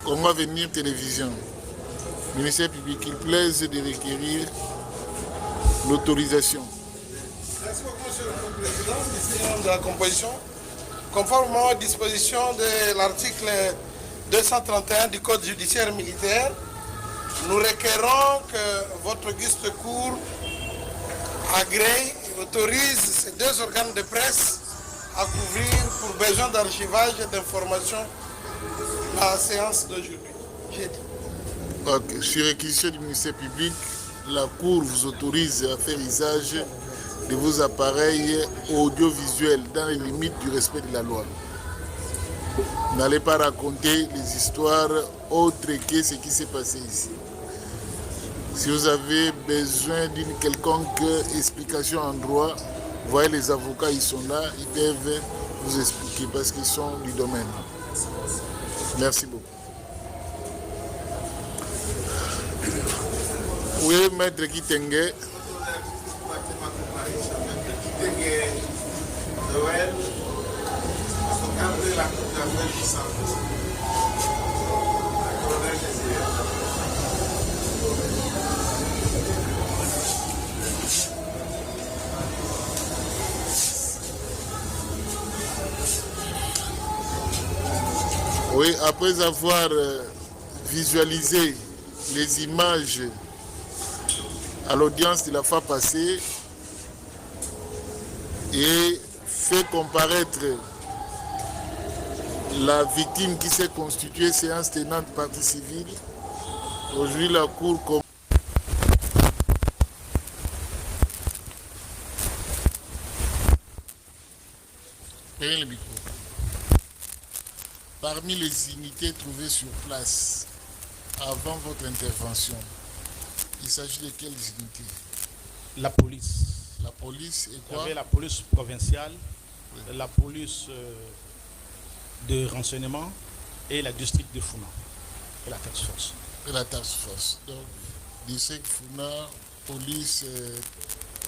Congo Avenir Télévision, ministère public, il plaise de requérir l'autorisation. Merci beaucoup, Monsieur le Président, décision de la composition. Conformément aux dispositions de l'article 231 du Code judiciaire militaire, nous requérons que votre auguste cour agrée et autorise ces deux organes de presse à couvrir pour besoin d'archivage et d'information la séance d'aujourd'hui. Okay. Sur réquisition du ministère public, la Cour vous autorise à faire usage de vos appareils audiovisuels dans les limites du respect de la loi. N'allez pas raconter les histoires autres que ce qui s'est passé ici. Si vous avez besoin d'une quelconque explication en droit, voyez les avocats, ils sont là, ils peuvent vous expliquer parce qu'ils sont du domaine. Merci beaucoup. Oui, maître Kitenge. Oui, après avoir visualisé les images à l'audience de la fois passée et fait comparaître la victime qui s'est constituée séance tenante partie civile, aujourd'hui la Cour commence. Prenez le micro. Parmi les unités trouvées sur place avant votre intervention, il s'agit de quelles unités? La police. La police et Il y quoi? avait la police provinciale, oui. La police de renseignement et la district de Funa et la task force. Et la task force. Donc, district Funa, police,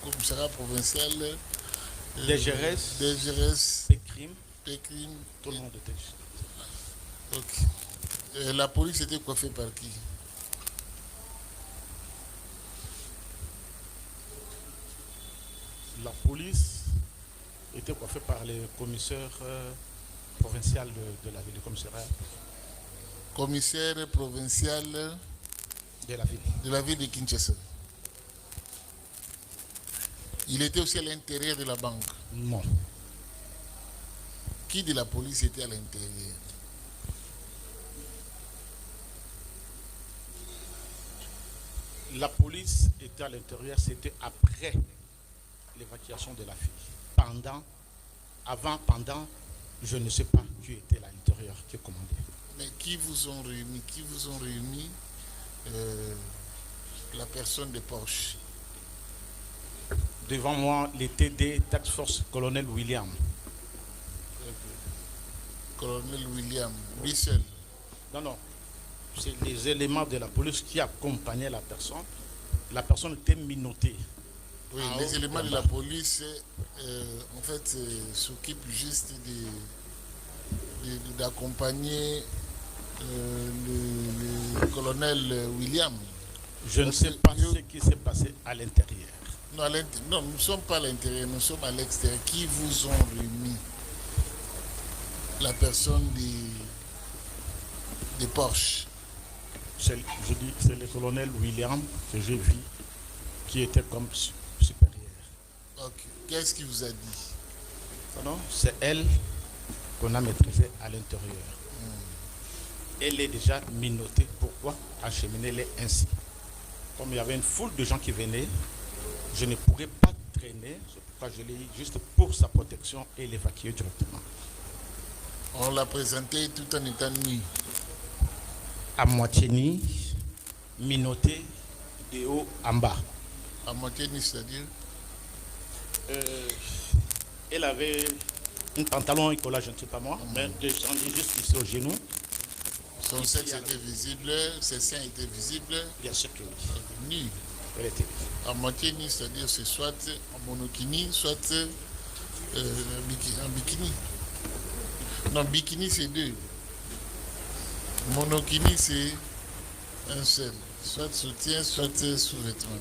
commissariat provincial, DGRS, PCRIM, tout le monde était ici. Ok. La police était coiffée par qui? La police était coiffée par le commissaire provincial de la ville, le commissariat. Commissaire provincial de la ville de Kinshasa. Il était aussi à l'intérieur de la banque? Non. Qui de la police était à l'intérieur? La police était à l'intérieur, c'était après l'évacuation de la fille. Pendant, je ne sais pas qui était à l'intérieur, qui commandait. Mais qui vous ont réuni? La personne de Porsche. Devant moi, les TD, Task Force, colonel William. Colonel William, lui seul? Non. C'est les éléments de la police qui accompagnaient la personne. La personne était minottée. Oui, les éléments de la police, en fait, s'occupent juste d'accompagner le colonel William. Je ne sais pas ce qui s'est passé à l'intérieur. Non, nous ne sommes pas à l'intérieur, nous sommes à l'extérieur. Qui vous ont remis la personne des Porsche? Je dis, c'est le colonel William que j'ai vu, qui était comme supérieur. Ok. Qu'est-ce qu'il vous a dit? Non, c'est elle qu'on a maîtrisée à l'intérieur. Elle est déjà minottée. Pourquoi acheminer-les ainsi? Comme il y avait une foule de gens qui venaient, je ne pourrais pas traîner. C'est pourquoi je l'ai eu juste pour sa protection et l'évacuer directement. On l'a présenté tout en étant nu? À moitié nu, minotté de haut en bas. À moitié nu, c'est-à-dire? Elle avait un pantalon et collage, je ne sais pas moi, mais descendu juste ici au genou. Son sexe était visible, ses seins étaient visibles? Bien sûr que oui. Nu? Elle était à moitié nu, c'est-à-dire c'est soit en monokini, soit en bikini. Non, bikini c'est deux. Monokini, c'est un seul. Soit soutien, soit sous-vêtement.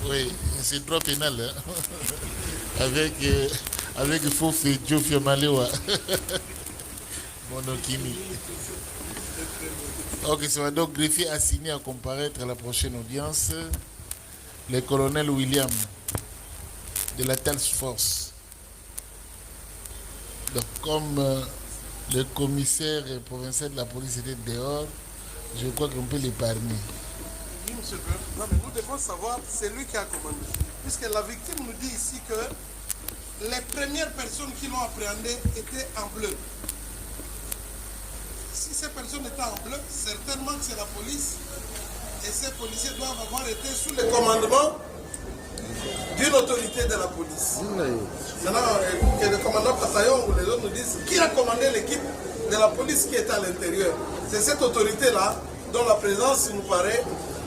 Oui, c'est droit pénal. Hein? Avec faux fait Joe Fiamalewa. Monokini. Ok, ça va donc greffier assigné à comparaître à la prochaine audience le colonel William de la Task Force. Donc, comme le commissaire provincial de la police était dehors, je crois qu'on peut l'épargner. Oui, monsieur le président. Non, mais nous devons savoir, c'est lui qui a commandé. Puisque la victime nous dit ici que les premières personnes qui l'ont appréhendé étaient en bleu. Si ces personnes étaient en bleu, certainement que c'est la police. Et ces policiers doivent avoir été sous le commandement d'une autorité de la police. Maintenant, que le commandant Passayon ou les autres nous disent qui a commandé l'équipe de la police qui était à l'intérieur. C'est cette autorité-là dont la présence nous paraît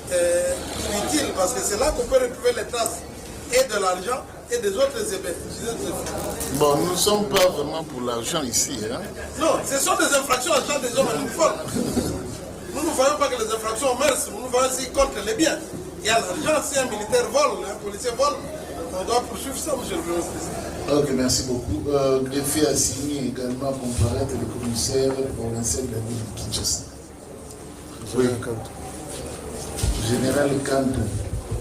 utile parce que c'est là qu'on peut retrouver les traces et de l'argent et des autres effets. Bon, nous ne sommes pas vraiment pour l'argent ici. Hein? Non, ce sont des infractions à l'agent des hommes en uniforme. Nous ne voyons pas que les infractions au mœurs, nous voyons aussi contre les biens. Il y a l'argent, si un militaire vole, un policier vole, on doit poursuivre ça, monsieur le président. Ok, merci beaucoup. Greffier a signé également à comparaître le commissaire provincial de la ville de Kinshasa. Oui. Général Kanto,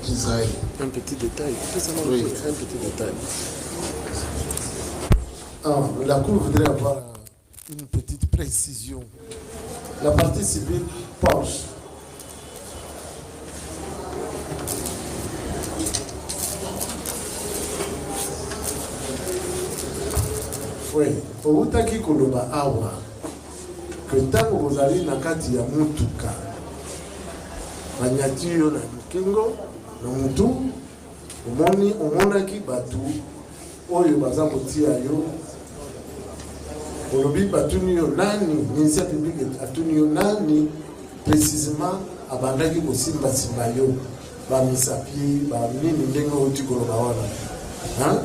Israël. Un petit détail, oui. Un petit détail. La Cour voudrait avoir une petite précision. La partie civile Porsche. Oui, outaki koloba awa que ntango bozali na kati ya mutuka banyati yo na lukingo na mutu omonaki bato oyo baza kotia yo olobi batuni yo nani ministère public atuni yo nani précisément abandaki kosimbasimba yo bamisapi banini ndenge oti koloba wana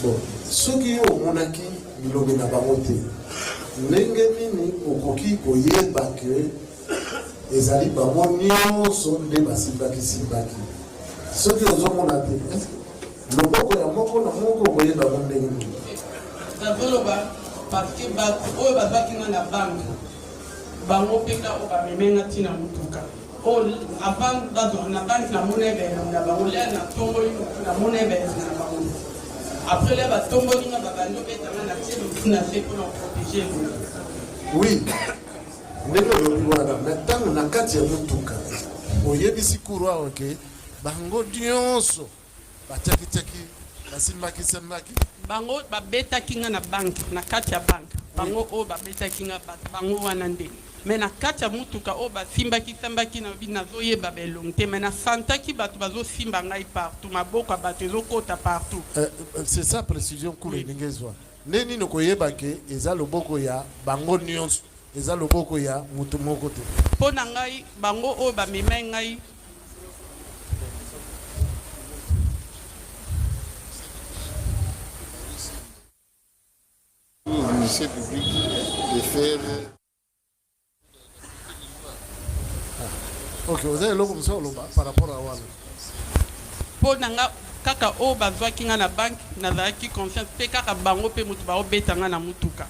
bon soki yo omonaki bilobi na bango te ndenge nini okoki koyeba ke ezali bango nyonso nde basimbaki soki ozomona te loboko ya moko na moko okoyeba bango ndenge nini nazoloba parceke bato oyo bazwaki nga na banke bango mpeka oyo bamemenga ntina motuka oyo avant bazwa na banke namona ebele na bango lia na tomboli namona ebele na bango après là batomboli nga babandi obetanga na tie lotuna se mpona koprotege oui ndenge olobi wana na ntango na kati ya motuka oyebisi kuru awa ke bango nyonso batiakitiaki basimbaki bango babetaki nga na banke na kati ya banke bango oyo babetaki nga bato bango wana nde me na kati ya motuka oyo basimbaki na bi nazoyeba belongi te me nasantaki bato bazosimba ngai partout maboko ya bato ezokota partout. C'est ça précision kuru elingi ezwa nde nini koyeba ke eza loboko ya bango nyonso eza loboko ya motu moko te mpo na ngai bango oyo bamemai ngai Le ministère public de faire. ok oza eloko mosusu oloba par rapport à wana mpo na nga kaka oyo bazwaki nga na banke nazalaki confiance mpe kaka bango mpe moto baobeta nga na motuka.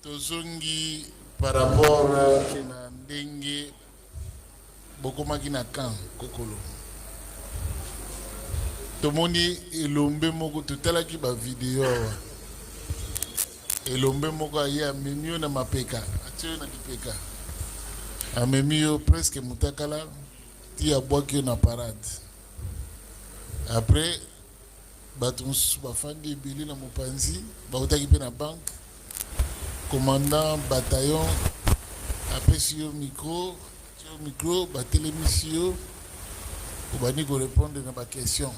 Tozongi par rapport na ndenge bokomaki na camp kokolo tomoni elombe moko totalaki bavideo awa elombe moko aye amemi yo na mapeka atie yo na lipeka amemi yo presque mutakala ti abwaki yo na parade après bato mosusu bafandi ebele na mopanzi bautaki mpe na banke commandant bataillon apesi yo micro batelemisi yo obandi korépondre na baquestion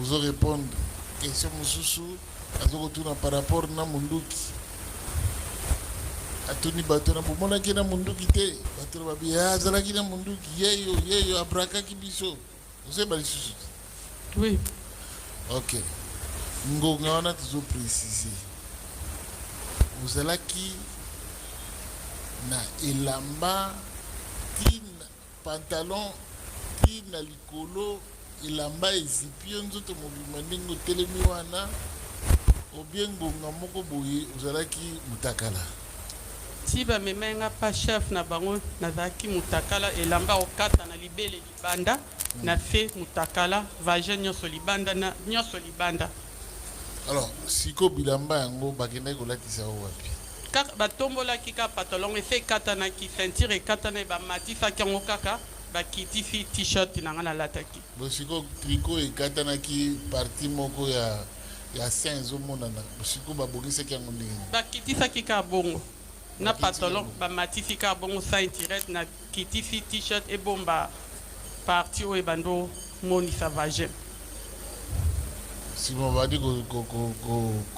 ozorépondre question mosusu azokotuna par rapport na munduki atuni bato na bomonaki na munduki te bato na babi azalaki na munduki yeyo abrakaki biso ozeba lisusu oui ok ngonga wana tozoprécise ozalaki na elamba ti na pantalon ti na likolo elamba ezipi yo nzoto mobima ndenge otelemi wana obie ngonga moko boye ozalaki mutakala ti bamemenga pa chef na bango nazalaki mutakala elamba okata na libele libanda na se mutakala vagin nyonso libanda na nyonso libanda. alors siko bilamba yango bakendaki kolatisa o wapi kaka batombolaki ka pantalon ese ekatanaki ceinture ekatana bamatisaki yango kaka bakitisi t-shirt na nga nalataki. bosiko triko ekatanaki parti moko ya sein ezomonana bosiko babongisaki yango ndenge bakitisaki ka bongo na pantalon bamatisi ka bongo ceinture na kitisi t-shirt ebomba parti oyo ebando monisa vagin. simo badi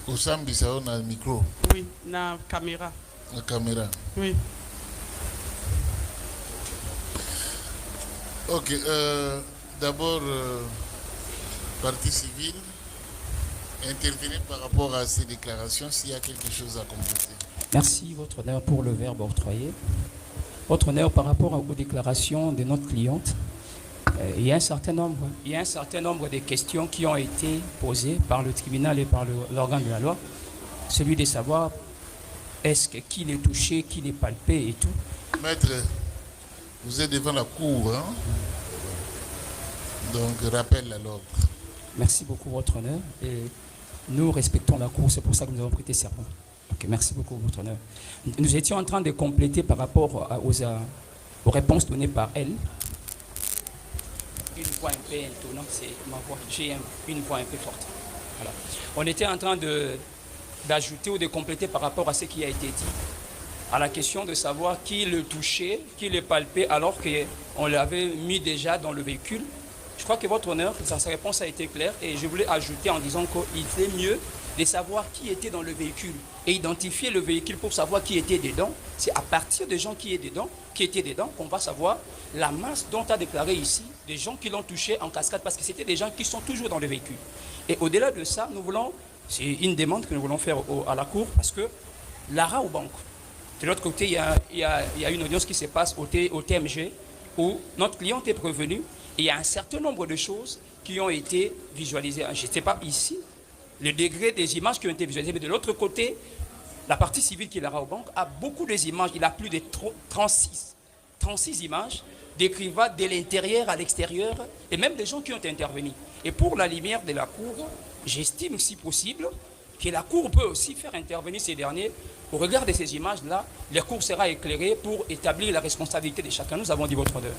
kosambisa yo na micro Oui, na caméra. na caméra Oui. ok d'abord partie civile intervenir par rapport à ces déclarations s'il y a quelque chose à compléter. Merci, Votre Honneur, pour le verbe octroyé. Votre Honneur, par rapport aux déclarations de notre cliente, il y a un certain nombre de questions qui ont été posées par le tribunal et par l'organe de la loi. Celui de savoir est-ce que qui l'est touché, qui l'est palpé et tout. Maître, vous êtes devant la cour, hein? Donc rappel à l'ordre. Merci beaucoup, Votre Honneur. Et nous respectons la cour, c'est pour ça que nous avons prêté serment. Ok, merci beaucoup, Votre Honneur. Nous étions en train de compléter par rapport aux réponses données par elle. Une voix un peu étonnante, c'est ma voix. J'ai une voix un peu forte. Voilà. On était en train d'ajouter ou de compléter par rapport à ce qui a été dit, à la question de savoir qui le touchait, qui le palpait, alors qu'on l'avait mis déjà dans le véhicule. Je crois que Votre Honneur, sa réponse a été claire et je voulais ajouter en disant qu'il est mieux de savoir qui était dans le véhicule et identifier le véhicule pour savoir qui était dedans. C'est à partir des gens qui étaient dedans qu'on va savoir la masse dont a déclaré ici, des gens qui l'ont touché en cascade, parce que c'était des gens qui sont toujours dans le véhicule. Et au-delà de ça, c'est une demande que nous voulons faire à la Cour, parce que l'ARA au banque, de l'autre côté, il y a une audience qui se passe au TMG, où notre client est prévenu, et il y a un certain nombre de choses qui ont été visualisées. Je ne sais pas ici, le degré des images qui ont été visualisées, mais de l'autre côté, la partie civile qui est l'ARA au banque a beaucoup des images, il a plus de 36 images, décrivant de l'intérieur à l'extérieur, et même des gens qui ont intervenu. Et pour la lumière de la Cour, j'estime, si possible, que la Cour peut aussi faire intervenir ces derniers. Au regard de ces images-là, la Cour sera éclairée pour établir la responsabilité de chacun. Nous avons dit Votre Honneur.